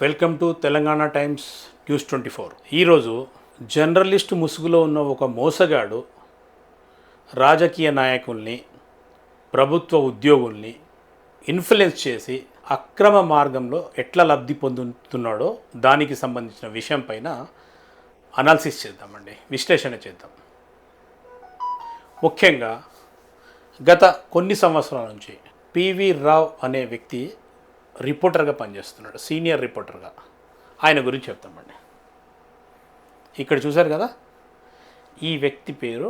Welcome to Telangana times news 24. ఈరోజు journalist ముసుగులో ఉన్న ఒక మోసగాడు రాజకీయ నాయకుల్ని, ప్రభుత్వ ఉద్యోగుల్ని ఇన్ఫ్లుయెన్స్ చేసి అక్రమ మార్గంలో ఎట్లా లబ్ధి పొందుతున్నాడో దానికి సంబంధించిన విషయం పైన అనాలిసిస్ చేద్దామండి, విశ్లేషణ చేద్దాం. ముఖ్యంగా గత కొన్ని సంవత్సరాల నుంచి పివి రావు అనే వ్యక్తి రిపోర్టర్గా పనిచేస్తున్నాడు, సీనియర్ రిపోర్టర్గా. ఆయన గురించి చెప్తామండి. ఇక్కడ చూశారు కదా, ఈ వ్యక్తి పేరు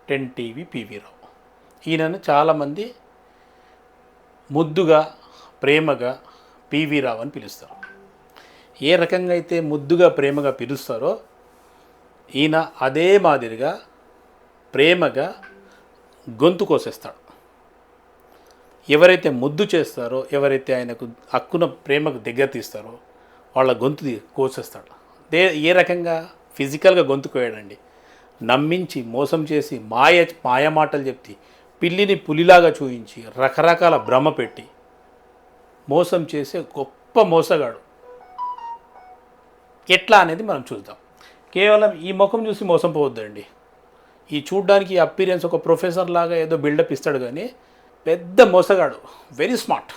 10 టీవీ పివి రావు. ఈయనను చాలామంది ముద్దుగా, ప్రేమగా పివి రావు అని పిలుస్తారు. ఏ రకంగా అయితే ముద్దుగా, ప్రేమగా పిలుస్తారో ఈయన అదే మాదిరిగా ప్రేమగా గొంతు కోసేస్తాడు. ఎవరైతే ముద్దు చేస్తారో, ఎవరైతే ఆయనకు హక్కున ప్రేమకు దగ్గర తీస్తారో వాళ్ళ గొంతు కోసేస్తాడు. ఏ రకంగా? ఫిజికల్గా గొంతు కోయడండి. నమ్మించి, మోసం చేసి, మాయ మాటలు చెప్తి, పిల్లిని పులిలాగా చూయించి, రకరకాల భ్రమ పెట్టి మోసం చేసే గొప్ప మోసగాడు. ఎట్లా అనేది మనం చూద్దాం. కేవలం ఈ ముఖం చూసి మోసం పోవద్దండి. ఈ చూడ్డానికి అపీరియన్స్ ఒక ప్రొఫెసర్ లాగా ఏదో బిల్డప్ ఇస్తాడు, కానీ పెద్ద మోసగాడు. Very smart.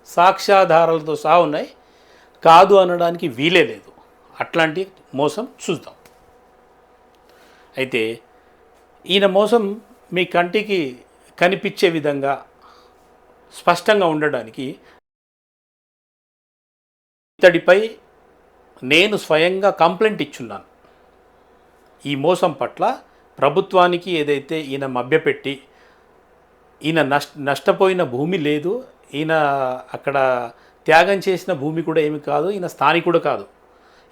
సాక్ష్యాధారాలతో సహా ఉన్నాయి, కాదు అనడానికి వీలే లేదు. అట్లాంటి మోసం చూద్దాం. అయితే ఈయన మోసం మీ కంటికి కనిపించే విధంగా స్పష్టంగా ఉండడానికి ఇతడిపై నేను స్వయంగా కంప్లైంట్ ఇచ్చున్నాను. ఈ మోసం పట్ల ప్రభుత్వానికి ఏదైతే ఈయన మభ్యపెట్టి, ఈయన నష్టపోయిన భూమి లేదు, ఈయన అక్కడ త్యాగం చేసిన భూమి కూడా ఏమి కాదు, ఈయన స్థానికుడు కాదు.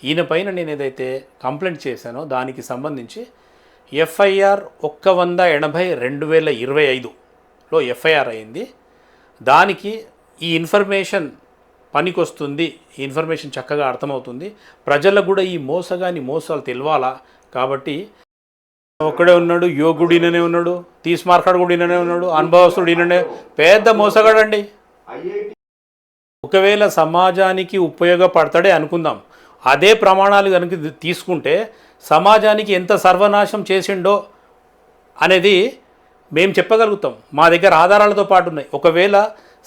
ఈయన పైన నేను ఏదైతే కంప్లైంట్ చేశానో దానికి సంబంధించి ఎఫ్ఐఆర్ 180/2025లో ఎఫ్ఐఆర్ అయింది. దానికి ఈ ఇన్ఫర్మేషన్ పనికొస్తుంది, ఈ ఇన్ఫర్మేషన్ చక్కగా అర్థమవుతుంది, ప్రజలకు కూడా ఈ మోసాలు తెలవాలా. కాబట్టి ఒక్కడే ఉన్నాడు, యోగుడు ఈయననే ఉన్నాడు, తీస్మార్కాడు కూడా ఈయననే ఉన్నాడు, అనుభవస్తుడు ఈయననే. పెద్ద మోసగాడండి. ఒకవేళ సమాజానికి ఉపయోగపడతాడే అనుకుందాం, అదే ప్రమాణాలు కనుక తీసుకుంటే సమాజానికి ఎంత సర్వనాశం చేసిండో అనేది మేము చెప్పగలుగుతాం. మా దగ్గర ఆధారాలతో పాటు ఉన్నాయి. ఒకవేళ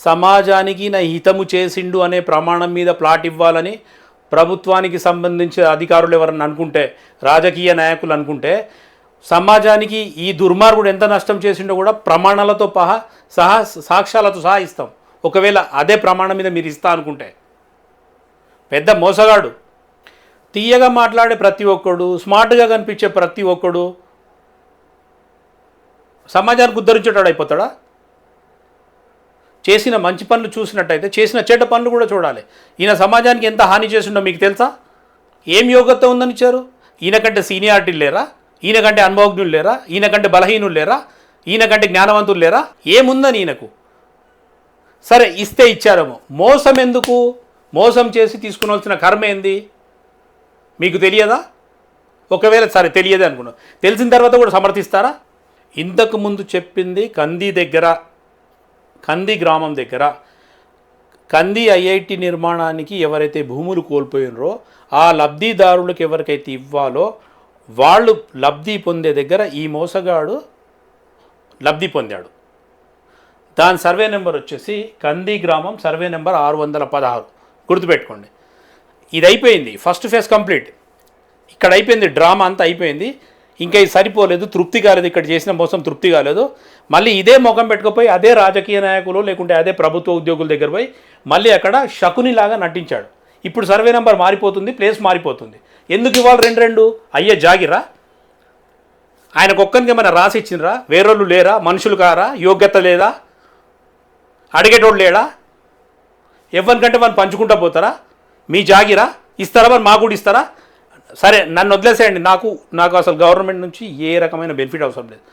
సమాజానికి నా హితము చేసిండు అనే ప్రమాణం మీద ప్లాట్ ఇవ్వాలని ప్రభుత్వానికి సంబంధించిన అధికారులు ఎవరన్నా అనుకుంటే, రాజకీయ నాయకులు అనుకుంటే, సమాజానికి ఈ దుర్మార్గుడు ఎంత నష్టం చేసిండో కూడా ప్రమాణాలతో సహా సాక్ష్యాలతో సహా ఇస్తాం. ఒకవేళ అదే ప్రమాణం మీద మీరు ఇస్తా అనుకుంటే. పెద్ద మోసగాడు. తీయగా మాట్లాడే ప్రతి ఒక్కడు, స్మార్ట్గా కనిపించే ప్రతి ఒక్కడు సమాజానికి ఉద్ధరించేటాడు అయిపోతాడా? చేసిన మంచి పనులు చూసినట్టయితే చేసిన చెడ్డ పనులు కూడా చూడాలి. ఈయన సమాజానికి ఎంత హాని చేసిండో మీకు తెలుసా? ఏం యోగ్యత ఉందని ఇచ్చారు? ఈయనకంటే సీనియారిటీ లేరా? ఈయనకంటే అనుభవజ్ఞులు లేరా? ఈయనకంటే బలహీనులు లేరా? ఈయనకంటే జ్ఞానవంతులు లేరా? ఏముందని ఈయనకు? సరే, ఇస్తే ఇచ్చారేమో. మోసం ఎందుకు? మోసం చేసి తీసుకునవలసిన కర్మ ఏంది? మీకు తెలియదా? ఒకవేళ సరే తెలియదే అనుకున్నాం, తెలిసిన తర్వాత కూడా సమర్థిస్తారా? ఇంతకు ముందు చెప్పింది కంది గ్రామం దగ్గర కంది ఐఐటి నిర్మాణానికి ఎవరైతే భూములు కోల్పోయినరో ఆ లబ్ధిదారులకు ఎవరికైతే ఇవ్వాలో వాళ్ళు లబ్ధి పొందే దగ్గర ఈ మోసగాడు లబ్ధి పొందాడు. దాని సర్వే నెంబర్ వచ్చేసి కంది గ్రామం సర్వే నెంబర్ 616. గుర్తుపెట్టుకోండి. ఇది అయిపోయింది, ఫస్ట్ ఫేజ్ కంప్లీట్. ఇక్కడ అయిపోయింది, డ్రామా అంతా అయిపోయింది. ఇంకా ఇది సరిపోలేదు, తృప్తి కాలేదు, ఇక్కడ చేసిన మోసం తృప్తి కాలేదు. మళ్ళీ ఇదే ముఖం పెట్టుకుపోయి అదే రాజకీయ నాయకులు లేకుంటే అదే ప్రభుత్వ ఉద్యోగుల దగ్గర పోయి మళ్ళీ అక్కడ శకునిలాగా నటించాడు. ఇప్పుడు సర్వే నెంబర్ మారిపోతుంది, ప్లేస్ మారిపోతుంది. ఎందుకు ఇవ్వాలి? రెండు అయ్యే జాగిరా? ఆయనకు ఒక్కరికి ఏమైనా రాసి ఇచ్చినరా? వేరోళ్ళు లేరా? మనుషులు కారా? యోగ్యత లేదా? అడిగేటోడు లేడా? ఎవరికంటే వాళ్ళు పంచుకుంటా పోతారా? మీ జాగిరా ఇస్తారా? మరి మాకు కూడా ఇస్తారా? సరే, నన్ను వదిలేసేయండి. నాకు అసలు గవర్నమెంట్ నుంచి ఏ రకమైన బెనిఫిట్ అవసరం లేదు.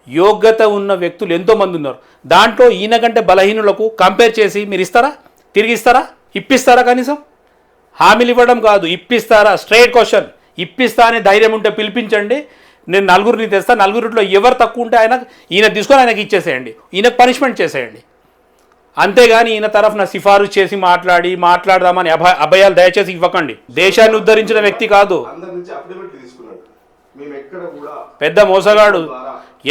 యోగ్యత ఉన్న వ్యక్తులు ఎంతోమంది ఉన్నారు. దాంట్లో ఈయన కంటే బలహీనులకు కంపేర్ చేసి మీరు ఇస్తారా? తిరిగి ఇస్తారా? ఇప్పిస్తారా? కనీసం హామీలు ఇవ్వడం కాదు, ఇప్పిస్తారా? Straight question. ఇప్పిస్తా అనే ధైర్యం ఉంటే పిలిపించండి, నేను నలుగురిని తెస్తా. నలుగురిలో ఎవరు తక్కువ ఉంటే ఈయన తీసుకొని ఆయనకి ఇచ్చేసేయండి, ఈయనకు పనిష్మెంట్ చేసేయండి. అంతేగాని ఈయన తరఫున సిఫారసు చేసి మాట్లాడదామని అభయాలు దయచేసి ఇవ్వకండి. దేశాన్ని ఉద్ధరించిన వ్యక్తి కాదు, పెద్ద మోసగాడు,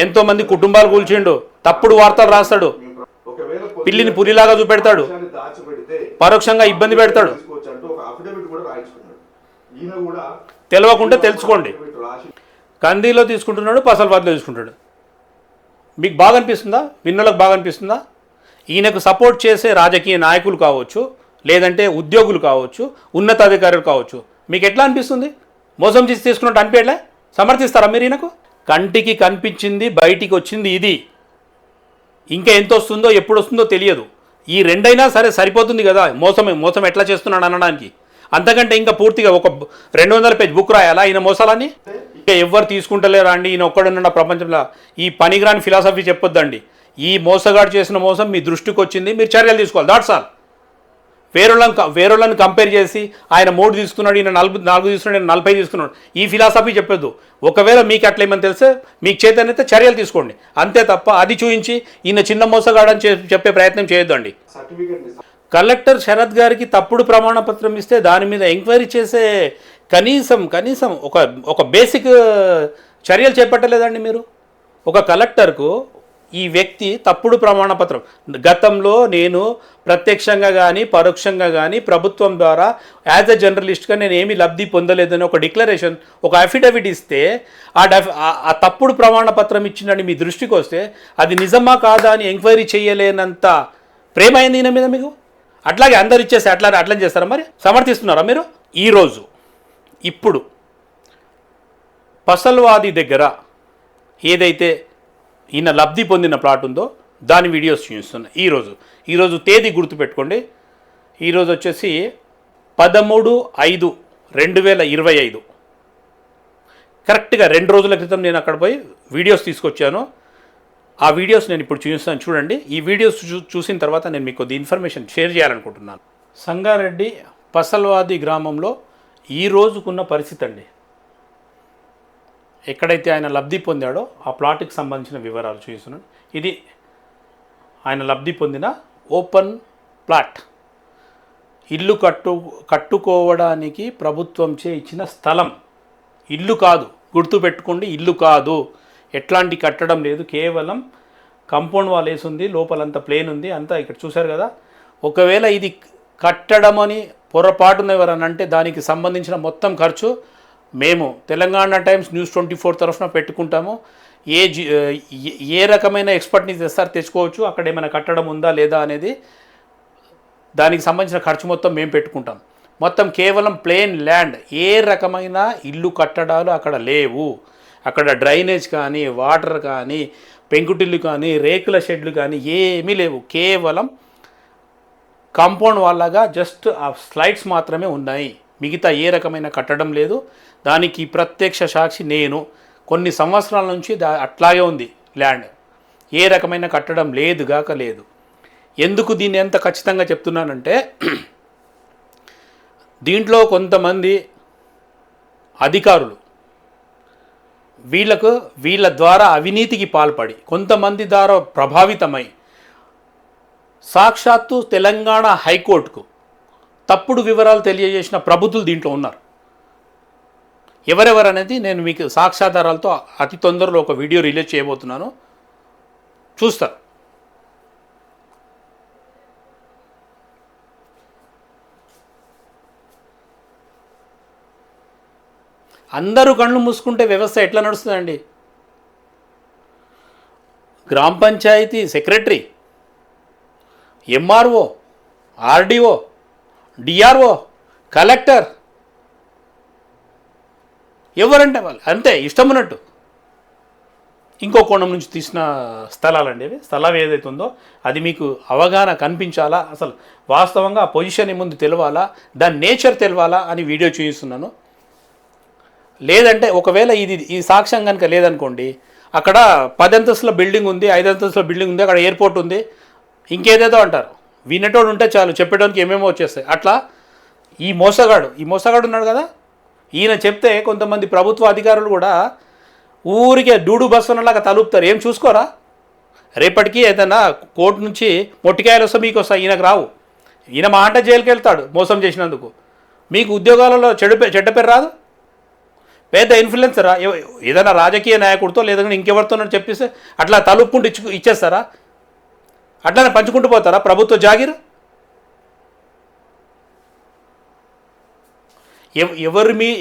ఎంతో మంది కుటుంబాలు కూల్చిండు, తప్పుడు వార్తలు రాస్తాడు, పిల్లిని పులిలాగా చూపెడతాడు, పరోక్షంగా ఇబ్బంది పెడతాడు. తెలియకుంటే తెలుసుకోండి. కందీలో తీసుకుంటున్నాడు, పసల్బాద్లో తీసుకుంటాడు. మీకు బాగా అనిపిస్తుందా? విన్నోళ్ళకి బాగా అనిపిస్తుందా? ఈయనకు సపోర్ట్ చేసే రాజకీయ నాయకులు కావచ్చు, లేదంటే ఉద్యోగులు కావచ్చు, ఉన్నతాధికారులు కావచ్చు, మీకు ఎట్లా అనిపిస్తుంది? మోసం చేసి తీసుకున్నట్టు అనిపించలే? సమర్థిస్తారా మీరు ఈయనకు? కంటికి కనిపించింది, బయటికి వచ్చింది ఇది. ఇంకా ఎంత వస్తుందో ఎప్పుడు వస్తుందో తెలియదు. ఈ రెండైనా సరే సరిపోతుంది కదా మోసం ఎట్లా చేస్తున్నాడు అనడానికి. అంతకంటే ఇంకా పూర్తిగా ఒక 200 పేజ్ బుక్ రాయాలా ఈయన మోసాలని? ఇంకా ఎవ్వరు తీసుకుంటలేరా అండి? ఈయన ఒక్కడున్న ప్రపంచంలో ఈ పనికిరాని ఫిలాసఫీ చెప్పొద్దండి. ఈ మోసగాడు చేసిన మోసం మీ దృష్టికి వచ్చింది, మీరు చర్యలు తీసుకోవాలి. That's all. వేరేళ్ళని కంపేర్ చేసి ఆయన 3 తీసుకున్నాడు, ఈయన 4 తీసుకున్నాడు, ఈయన 40 తీసుకున్నాడు, ఈ ఫిలాసఫీ చెప్పొద్దు. ఒకవేళ మీకు అట్లా ఏమని తెలిస్తే మీకు చేతనైతే చర్యలు తీసుకోండి, అంతే తప్ప అది చూపించి ఈయన చిన్న మోసగాడని చెప్పే ప్రయత్నం చేయొద్దండి. కలెక్టర్ శరత్ గారికి తప్పుడు ప్రమాణ పత్రం ఇస్తే దాని మీద ఎంక్వైరీ చేసే కనీసం ఒక బేసిక్ చర్యలు చేపట్టలేదండి మీరు. ఒక కలెక్టర్కు ఈ వ్యక్తి తప్పుడు ప్రమాణపత్రం, గతంలో నేను ప్రత్యక్షంగా కానీ పరోక్షంగా కానీ ప్రభుత్వం ద్వారా యాజ్ ఎ జర్నలిస్ట్గా నేను ఏమీ లబ్ధి పొందలేదని ఒక డిక్లరేషన్, ఒక అఫిడవిట్ ఇస్తే ఆ తప్పుడు ప్రమాణపత్రం ఇచ్చిందని మీ దృష్టికి వస్తే అది నిజమా కాదా అని ఎంక్వైరీ చేయలేనంత ప్రేమ అయింది ఈయన మీద మీకు. అట్లాగే అందరు ఇచ్చేస్తే అట్లా చేస్తారా? మరి సమర్థిస్తున్నారా మీరు? ఈరోజు ఇప్పుడు పసల్వాది దగ్గర ఏదైతే ఈయన లబ్ధి పొందిన ప్లాట్ ఉందో దాని వీడియోస్ చూపిస్తున్నాయి. ఈరోజు తేదీ గుర్తుపెట్టుకోండి. ఈరోజు వచ్చేసి 13/5/2025. కరెక్ట్గా 2 రోజుల క్రితం నేను అక్కడ పోయి వీడియోస్ తీసుకొచ్చాను. ఆ వీడియోస్ నేను ఇప్పుడు చూపిస్తాను, చూడండి. ఈ వీడియోస్ చూసిన తర్వాత నేను మీకు కొద్ది ఇన్ఫర్మేషన్ షేర్ చేయాలనుకుంటున్నాను. సంగారెడ్డి పసల్వాది గ్రామంలో ఈ రోజుకున్న పరిస్థితి అండి. ఎక్కడైతే ఆయన లబ్ధి పొందాడో ఆ ప్లాట్కి సంబంధించిన వివరాలు చూస్తున్నాను. ఇది ఆయన లబ్ధి పొందిన ఓపెన్ ప్లాట్. ఇల్లు కట్టుకోవడానికి ప్రభుత్వంచే ఇచ్చిన స్థలం. ఇల్లు కాదు, గుర్తుపెట్టుకోండి, ఇల్లు కాదు. ఎట్లాంటి కట్టడం లేదు, కేవలం కాంపౌండ్ వాల్ వేసి ఉంది, లోపలంతా ప్లేన్ ఉంది, అంతా ఇక్కడ చూశారు కదా. ఒకవేళ ఇది కట్టడం అని పొరపాటున ఎవరని అంటే దానికి సంబంధించిన మొత్తం ఖర్చు మేము తెలంగాణ టైమ్స్ న్యూస్ 24 తరఫున పెట్టుకుంటాము. ఏ రకమైన ఎక్స్పర్ట్ని తెచ్చుకోవచ్చు, అక్కడ ఏమైనా కట్టడం ఉందా లేదా అనేది దానికి సంబంధించిన ఖర్చు మొత్తం మేము పెట్టుకుంటాం. మొత్తం కేవలం ప్లేన్ ల్యాండ్, ఏ రకమైన ఇల్లు కట్టడాలు అక్కడ లేవు. అక్కడ డ్రైనేజ్ కానీ, వాటర్ కానీ, పెంకుటిల్లు కానీ, రేకుల షెడ్లు కానీ ఏమీ లేవు. కేవలం కాంపౌండ్ వాళ్ళగా జస్ట్ ఆ స్లైడ్స్ మాత్రమే ఉన్నాయి. మిగతా ఏ రకమైన కట్టడం లేదు. దానికి ప్రత్యక్ష సాక్షి నేను. కొన్ని సంవత్సరాల నుంచి అట్లాగే ఉంది ల్యాండ్. ఏ రకమైన కట్టడం లేదు. ఎందుకు దీన్ని ఎంత ఖచ్చితంగా చెప్తున్నానంటే దీంట్లో కొంతమంది అధికారులు వీళ్ళ ద్వారా అవినీతికి పాల్పడి, కొంతమంది ద్వారా ప్రభావితమై సాక్షాత్తు తెలంగాణ హైకోర్టుకు తప్పుడు వివరాలు తెలియజేసిన ప్రభుత్వాలు దీంట్లో ఉన్నారు. ఎవరెవరనేది నేను మీకు సాక్ష్యాధారాలతో అతి తొందరలో ఒక వీడియో రిలీజ్ చేయబోతున్నాను, చూస్తారు. అందరూ కళ్ళు మూసుకుంటే వ్యవస్థ ఎట్లా నడుస్తుందండి? గ్రామ panchayat secretary, MRO, RDO, DRO, collector, ఎవరంటే వాళ్ళు అంతే ఇష్టం ఉన్నట్టు. ఇంకో కోణం నుంచి తీసిన స్థలాలండి అవి. స్థలం ఏదైతే ఉందో అది మీకు అవగాహన కనిపించాలా, అసలు వాస్తవంగా ఆ పొజిషన్ ముందు తెలవాలా, దాని నేచర్ తెలవాలా అని వీడియో చూపిస్తున్నాను. లేదంటే ఒకవేళ ఈ సాక్ష్యం కనుక లేదనుకోండి, అక్కడ 10 అంతస్తుల బిల్డింగ్ ఉంది, 5 అంతస్తుల బిల్డింగ్ ఉంది, అక్కడ ఎయిర్పోర్ట్ ఉంది, ఇంకేదేదో అంటారు. వినేటోడు ఉంటే చాలు, చెప్పేటోనికి ఏమేమో వచ్చేస్తాయి. అట్లా ఈ మోసగాడు ఉన్నాడు కదా, ఈయన చెప్తే కొంతమంది ప్రభుత్వ అధికారులు కూడా ఊరికే డూడు బస్సునలాగా తలుపుతారు. ఏం చూసుకోరా? రేపటికి ఏదైనా కోర్టు నుంచి మొట్టికాయలు వస్తే మీకు వస్తాయి, ఈయనకు రావు. ఈయన మా అంటే జైలుకి వెళ్తాడు మోసం చేసినందుకు. మీకు ఉద్యోగాలలో చెడ్డ పేరు రాదు. పెద్ద ఇన్ఫ్లుయెన్సరా ఏదైనా రాజకీయ నాయకుడితో లేదంటే ఇంకెవరితో చెప్పేస్తే అట్లా తలుపుకుంటూ ఇచ్చేస్తారా? అట్లానే పంచుకుంటూ పోతారా ప్రభుత్వ జాగీరు?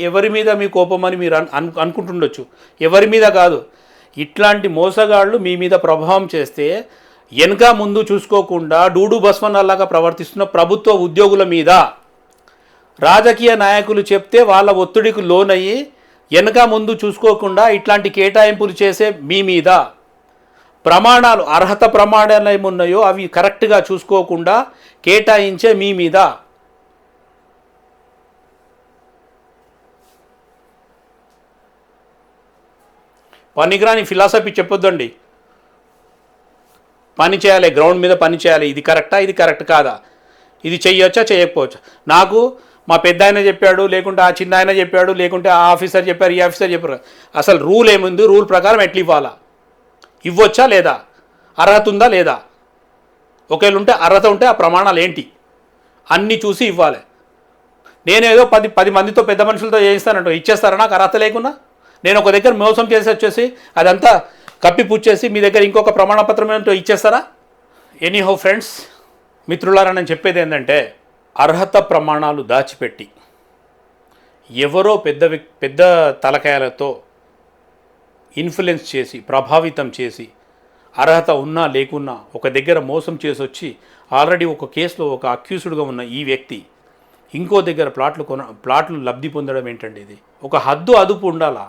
ఎవరి మీద మీ కోపం అని మీరు అనుకుంటుండొచ్చు, ఎవరి మీద కాదు. ఇట్లాంటి మోసగాళ్ళు మీ మీద ప్రభావం చేస్తే వెనక ముందు చూసుకోకుండా డూడు బస్వన్నలాగా ప్రవర్తిస్తున్న ప్రభుత్వ ఉద్యోగుల మీద రాజకీయ నాయకులు చెప్తే వాళ్ళ ఒత్తిడికి లోనయ్యి వెనక ముందు చూసుకోకుండా ఇట్లాంటి కేటాయింపులు చేసే మీ మీద ప్రమాణాలు, అర్హత ప్రమాణాలు ఏమున్నాయో అవి కరెక్ట్గా చూసుకోకుండా కేటాయించే మీ మీద పనికిరాని ఫిలాసఫీ చెప్పొద్దండి. పని చేయాలి, గ్రౌండ్ మీద పని చేయాలి. ఇది కరెక్టా, ఇది కరెక్ట్ కాదా, ఇది చెయ్యొచ్చా చేయకపోవచ్చా. నాకు మా పెద్ద ఆయన చెప్పాడు, లేకుంటే ఆ చిన్న ఆయన చెప్పాడు, లేకుంటే ఆ ఆఫీసర్ చెప్పారు, ఈ ఆఫీసర్ చెప్పారు. అసలు రూల్ ఏముంది, రూల్ ప్రకారం ఎట్లా ఇవ్వాలా, ఇవ్వచ్చా లేదా, అర్హత ఉందా లేదా, ఒకవేళ ఉంటే అర్హత ఉంటే ఆ ప్రమాణాలు ఏంటి అన్నీ చూసి ఇవ్వాలి. నేనేదో 10 మందితో పెద్ద మనుషులతో చేయిస్తానంటూ ఇచ్చేస్తారా నాకు అర్హత లేకున్నా? నేను ఒక దగ్గర మోసం చేసి వచ్చేసి అదంతా కప్పిపుచ్చేసి మీ దగ్గర ఇంకొక ప్రమాణపత్రం ఏంటో ఇచ్చేస్తారా? ఎనీహౌ ఫ్రెండ్స్, మిత్రులారా, నేను చెప్పేది ఏంటంటే అర్హత ప్రమాణాలు దాచిపెట్టి ఎవరో పెద్ద తలకాయలతో ఇన్ఫ్లుయెన్స్ చేసి ప్రభావితం చేసి అర్హత ఉన్నా లేకున్నా ఒక దగ్గర మోసం చేసి వచ్చి ఆల్రెడీ ఒక కేసులో ఒక అక్యూజ్డ్గా ఉన్న ఈ వ్యక్తి ఇంకో దగ్గర ప్లాట్లు లబ్ధి పొందడం ఏంటండి? ఇది ఒక హద్దు అదుపు ఉండాలా?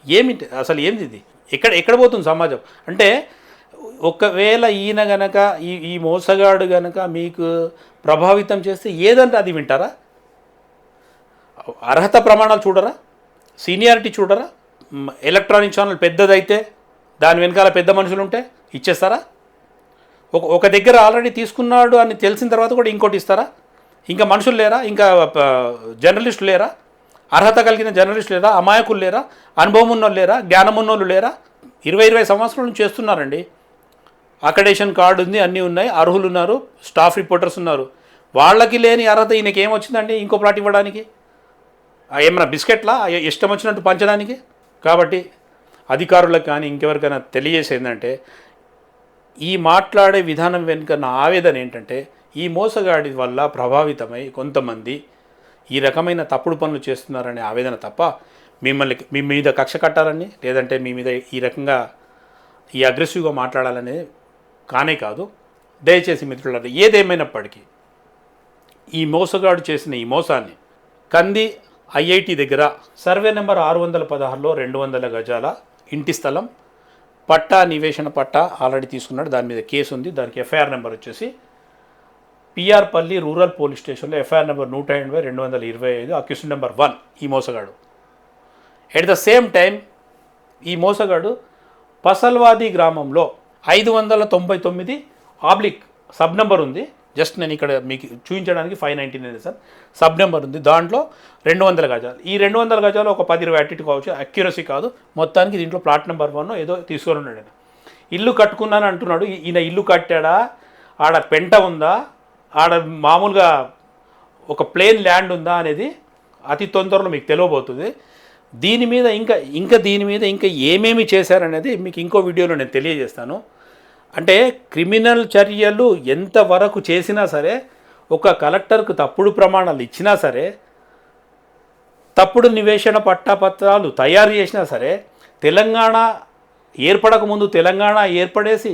ఏమిటి అసలు ఏంది ఇది? ఎక్కడ పోతుంది సమాజం? అంటే ఒకవేళ ఈయన గనక ఈ మోసగాడు గనక మీకు ప్రభావితం చేస్తే ఏదంటే అది వింటారా? అర్హత ప్రమాణాలు చూడరా? సీనియారిటీ చూడరా? ఎలక్ట్రానిక్ ఛానల్ పెద్దదైతే దాని వెనకాల పెద్ద మనుషులు ఉంటే ఇచ్చేస్తారా? ఒక దగ్గర ఆల్రెడీ తీసుకున్నాడు అని తెలిసిన తర్వాత కూడా ఇంకోటి ఇస్తారా? ఇంకా మనుషులు లేరా? ఇంకా జర్నలిస్టులు లేరా? అర్హత కలిగిన జర్నలిస్టులు లేరా? అమాయకులు లేరా? అనుభవం ఉన్నోళ్ళు లేరా? జ్ఞానం ఉన్నోళ్ళు లేరా? 20 సంవత్సరాల నుంచి చేస్తున్నారండి. అక్రెడిటేషన్ కార్డు ఉంది, అన్నీ ఉన్నాయి, అర్హులు ఉన్నారు, స్టాఫ్ రిపోర్టర్స్ ఉన్నారు. వాళ్ళకి లేని అర్హత ఈయనకి ఏమొచ్చిందండి ఇంకో ప్లాట్ ఇవ్వడానికి? ఏమన్నా బిస్కెట్లా ఇష్టం వచ్చినట్టు పంచడానికి? కాబట్టి అధికారులకు కానీ ఇంకెవరికైనా తెలియజేసేందంటే ఈ మాట్లాడే విధానం వెనుక నా ఆవేదన ఏంటంటే ఈ మోసగాడి వల్ల ప్రభావితమై కొంతమంది ఈ రకమైన తప్పుడు పనులు చేస్తున్నారనే ఆవేదన తప్ప మీ మీద కక్ష కట్టాలని లేదంటే మీ మీద ఈ రకంగా ఈ అగ్రెసివ్గా మాట్లాడాలనే కానే కాదు. దయచేసి మిత్రులారా, ఏదేమైనప్పటికీ ఈ మోసగాడు చేసిన ఈ మోసాన్ని కంది ఐఐటి దగ్గర సర్వే నెంబర్ 616లో 200 గజాల ఇంటి స్థలం పట్టా నివేశన పట్టా ఆల్రెడీ తీసుకున్నాడు. దాని మీద కేసు ఉంది. దానికి ఎఫ్ఐఆర్ నెంబర్ వచ్చేసి పిఆర్ పల్లి రూరల్ పోలీస్ స్టేషన్లో ఎఫ్ఐఆర్ నెంబర్ 180/225 అక్యూషన్ నెంబర్ 1 ఈ మోసగాడు. ఎట్ ద సేమ్ టైం ఈ మోసగాడు పసల్వాది గ్రామంలో 599 సబ్ నెంబర్ ఉంది. జస్ట్ నేను ఇక్కడ మీకు చూపించడానికి 599 సార్ సబ్ నెంబర్ ఉంది. దాంట్లో 200 గజాలు. ఈ 200 గజాలు ఒక 10-20 అట్టి కావచ్చు, అక్యురసీ కాదు. మొత్తానికి దీంట్లో ప్లాట్ నెంబర్ 1 ఏదో తీసుకొని ఉన్నాడు. ఆయన ఇల్లు కట్టుకున్నాను అంటున్నాడు. ఈయన ఇల్లు కట్టాడా, ఆడ పెంట ఉందా, ఆడ మామూలుగా ఒక ప్లేన్ ల్యాండ్ ఉందా అనేది అతి తొందరలో మీకు తెలియబోతుంది. దీని మీద ఇంకా ఏమేమి చేశారనేది మీకు ఇంకో వీడియోలో నేను తెలియజేస్తాను. అంటే క్రిమినల్ చర్యలు ఎంతవరకు చేసినా సరే, ఒక కలెక్టర్కు తప్పుడు ప్రమాణాలు ఇచ్చినా సరే, తప్పుడు నివేశన పట్టాపత్రాలు తయారు చేసినా సరే, తెలంగాణ ఏర్పడకముందు తెలంగాణ ఏర్పడేసి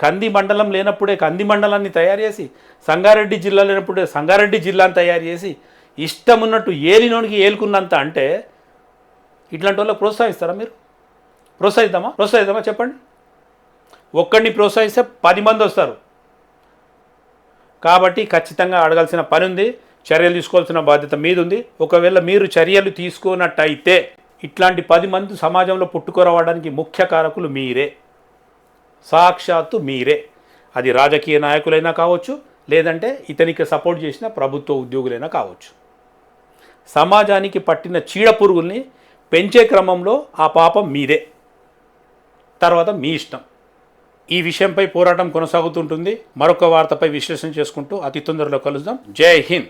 కంది మండలం లేనప్పుడే కంది మండలాన్ని తయారు చేసి, సంగారెడ్డి జిల్లా లేనప్పుడే సంగారెడ్డి జిల్లాను తయారు చేసి, ఇష్టం ఉన్నట్టు ఏలినోనికి ఏలుకున్నంత అంటే ఇట్లాంటి వాళ్ళకి ప్రోత్సహిస్తారా మీరు? ప్రోత్సహిద్దామా చెప్పండి. ఒక్కడిని ప్రోత్సహిస్తే 10 మంది వస్తారు. కాబట్టి ఖచ్చితంగా అడగాల్సిన పని ఉంది, చర్యలు తీసుకోవాల్సిన బాధ్యత మీద ఉంది. ఒకవేళ మీరు చర్యలు తీసుకున్నట్టయితే ఇట్లాంటి 10 మంది సమాజంలో పుట్టుకురావడానికి ముఖ్య కారకులు మీరే, సాక్షాత్తు మీరే. అది రాజకీయ నాయకులైనా కావచ్చు, లేదంటే ఇతనికి సపోర్ట్ చేసిన ప్రభుత్వ ఉద్యోగులైనా కావచ్చు. సమాజానికి పట్టిన చీడ పురుగుల్ని పెంచే క్రమంలో ఆ పాపం మీదే, తర్వాత మీ ఇష్టం. ఈ విషయంపై పోరాటం కొనసాగుతుంటుంది. మరొక వార్తపై విశ్లేషణ చేసుకుంటూ అతి తొందరలో కలుద్దాం. జై హింద్.